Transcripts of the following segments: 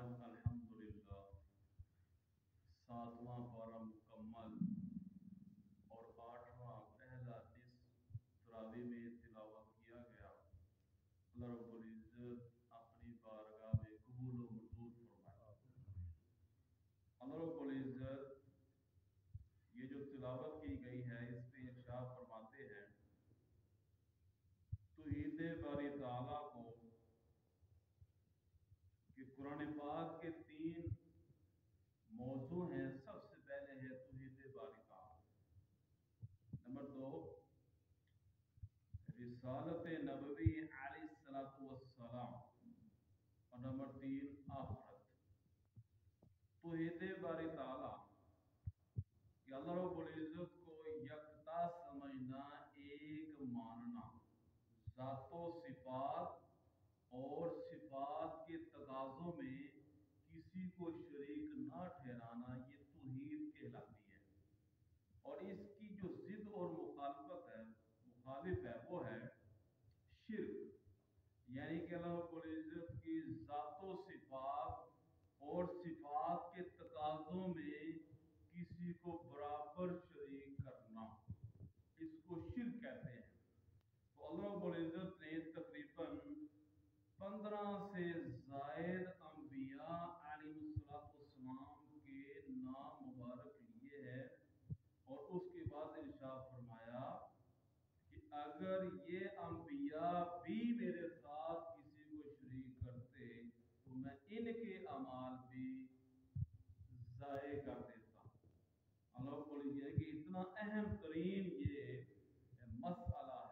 आज अल्हम्दुलिल्लाह सातवां पारा मुकम्मल और आठवां पहला निस्फ तरावी में तिलावत किया गया। अल्लाह रब्बुल इज्जत अपनी बारगाह में कबूल व मंजूर फरमाए। अल्लाह रब्बुल इज्जत ये जो तिलावत की गई है इस पे इरशाद फरमाते हैं, तौहीद बारी ताला को कि कुरान पाक के तीन मौजू हैं। सबसे पहले है तौहीद बारी ताला, नंबर दो रिसालत नबवी अलैहिस्सलातु वस्सलाम और नंबर तीन आखिरत। तौहीद बारी ताला कि अल्लाह रब्बुल इज्जत को यकता समझना, एक मानना, ज़ातो सिफात और सिफात के तकाज़ों में किसी को शरीक ना ठहराना, ये तौहीद कहलाती है। और इसकी जो जिद और मुखालिफ है वो है शिर्क, यानी कि अल्लाह रब्बुल इज्जत की ज़ातो सिफात और सिफात के तकाज़ों में किसी को बराबर शरीक करना, इसको शिर्क कहते हैं। तो अल्लाह रब्बुल इज्जत ने तकरीबन 15 से ज़ायद अंबिया अलैहिस्सलाम के नाम मुबारक लिए हैं और उसके बाद इरशाद फरमाया कि अगर ये अंबिया भी मेरे साथ किसी को शरीक करते तो मैं इनके अमाल भी ज़ाये कर देता। अल्लाह बोलिए कि इतना अहम तरीन ये मसला है।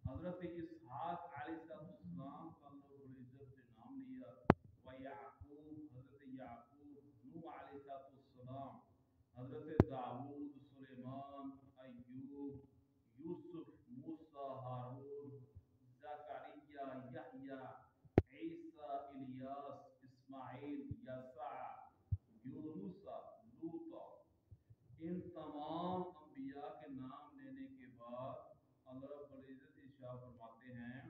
हजरत इसहाक अलैहिस्सलाम का अल्लाह रब्बुल इज्जत से नाम लिया, व याकूब हजरत याकूब, नूह अलैहिस्सलाम, हजरत दाऊद, सुलेमान, अय्यूब, यूसुफ, मूसा, हारून, जकरिया, यहया, ईसा, इलियास, इस्माइल, यसा, यूनुस, लूत, इन तमाम अंबिया के नाम लेने के बाद अल्लाह रब्बुल इज्जत इरशाद फरमाते हैं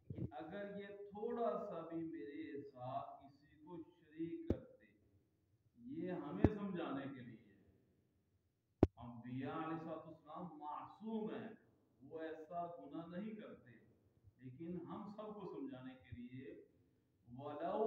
कि अगर ये थोड़ा सा भी मेरे साथ किसी को शरीक करते, ये हमें समझाने के लिए, अंबिया अलैहिस्सलाम मासूम है, वो ऐसा गुनाह नहीं करते, लेकिन हम सबको समझाने के लिए वलौ